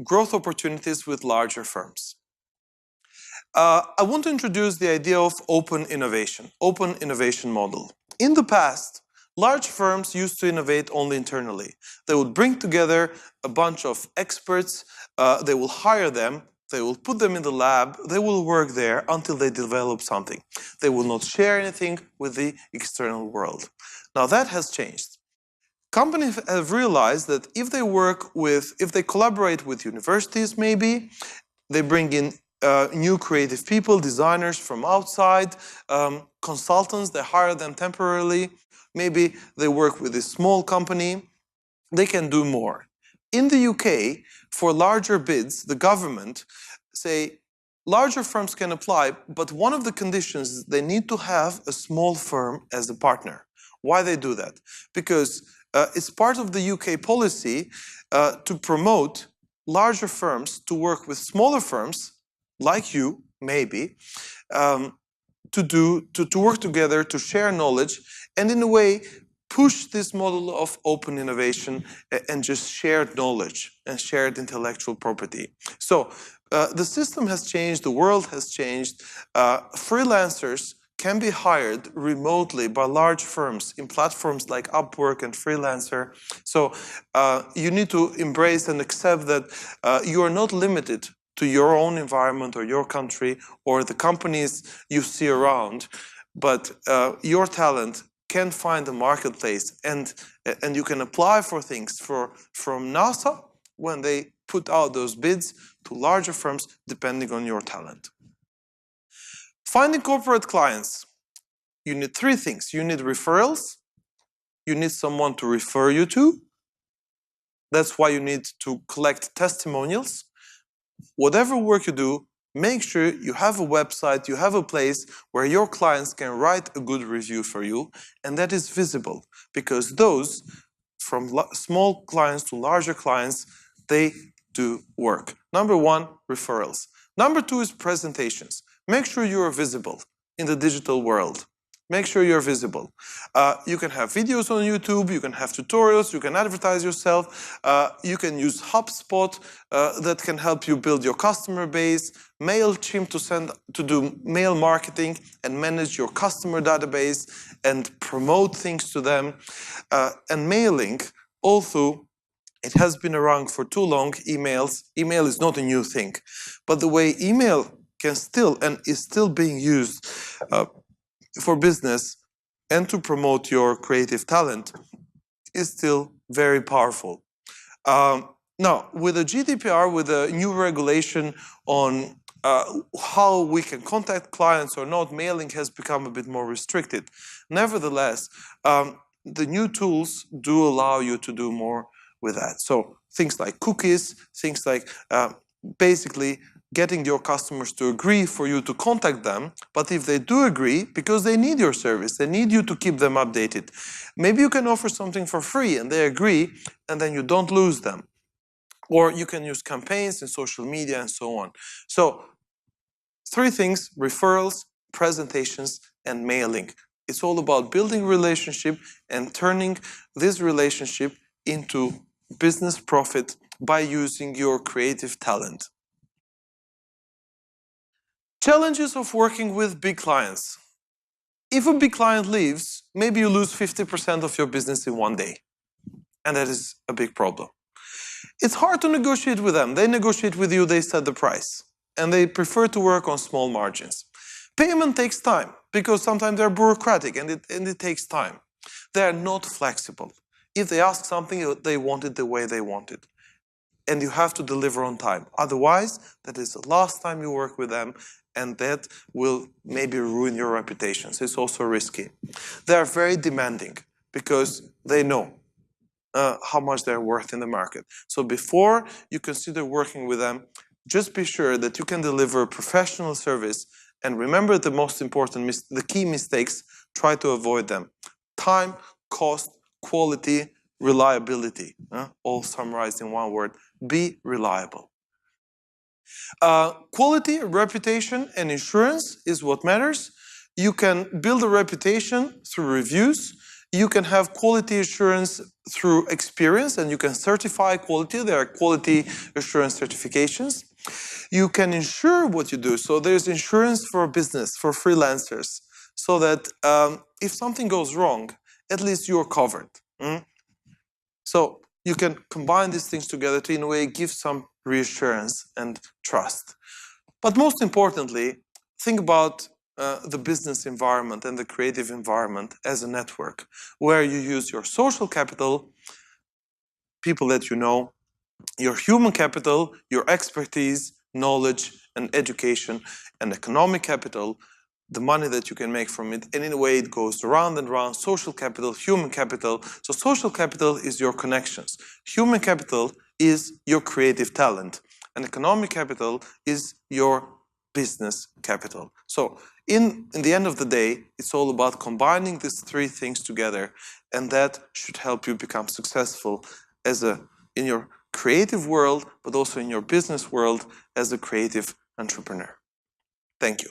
growth opportunities with larger firms. I want to introduce the idea of open innovation model. In the past, large firms used to innovate only internally. They would bring together a bunch of experts, they will hire them, they will put them in the lab, they will work there until they develop something. They will not share anything with the external world. Now that has changed. Companies have realized that if they collaborate with universities maybe, they bring in new creative people, designers from outside, consultants, they hire them temporarily. Maybe they work with a small company. They can do more. In the UK, for larger bids, the government say larger firms can apply, but one of the conditions is they need to have a small firm as a partner. Why they do that? Because it's part of the UK policy to promote larger firms to work with smaller firms like you, maybe, to work together, to share knowledge, and in a way push this model of open innovation and just shared knowledge and shared intellectual property. So the system has changed, the world has changed. Freelancers can be hired remotely by large firms in platforms like Upwork and Freelancer. So you need to embrace and accept that you are not limited to your own environment or your country or the companies you see around, but your talent can find a marketplace, and you can apply for things from NASA when they put out those bids to larger firms depending on your talent. Finding corporate clients, you need three things. You need referrals, you need someone to refer you to. That's why you need to collect testimonials. Whatever work you do, make sure you have a website, you have a place where your clients can write a good review for you, and that is visible, because those, from small clients to larger clients, they do work. Number one, referrals. Number two is presentations. Make sure you are visible in the digital world. Make sure you're visible. You can have videos on YouTube, you can have tutorials, you can advertise yourself, you can use HubSpot that can help you build your customer base, MailChimp to do mail marketing and manage your customer database and promote things to them. And mailing, although it has been around for too long, email is not a new thing. But the way email can still and is still being used for business and to promote your creative talent is still very powerful. Now, with the GDPR, with a new regulation on how we can contact clients or not, mailing has become a bit more restricted. Nevertheless, the new tools do allow you to do more with that. So things like cookies, things like basically getting your customers to agree for you to contact them, but if they do agree, because they need your service, they need you to keep them updated. Maybe you can offer something for free and they agree, and then you don't lose them. Or you can use campaigns in social media and so on. So, three things: referrals, presentations, and mailing. It's all about building relationship and turning this relationship into business profit by using your creative talent. Challenges of working with big clients. If a big client leaves, maybe you lose 50% of your business in one day. And that is a big problem. It's hard to negotiate with them. They negotiate with you, they set the price. And they prefer to work on small margins. Payment takes time, because sometimes they're bureaucratic and it takes time. They're not flexible. If they ask something, they want it the way they want it. And you have to deliver on time. Otherwise, that is the last time you work with them, and that will maybe ruin your reputation. So it's also risky. They are very demanding because they know how much they're worth in the market. So before you consider working with them, just be sure that you can deliver professional service, and remember the most important, the key mistakes, try to avoid them. Time, cost, quality, reliability, all summarized in one word. Be reliable. Quality, reputation, and insurance is what matters. You can build a reputation through reviews. You can have quality assurance through experience, and you can certify quality. There are quality assurance certifications. You can insure what you do. So there's insurance for business, for freelancers, so that if something goes wrong, at least you're covered. So you can combine these things together to, in a way, give some reassurance and trust. But most importantly, think about the business environment and the creative environment as a network, where you use your social capital, people that you know, your human capital, your expertise, knowledge, and education, and economic capital, the money that you can make from it. And in a way, it goes round and round. Social capital, human capital. So social capital is your connections. Human capital is your creative talent. And economic capital is your business capital. So in the end of the day, it's all about combining these three things together, and that should help you become successful in your creative world, but also in your business world as a creative entrepreneur. Thank you.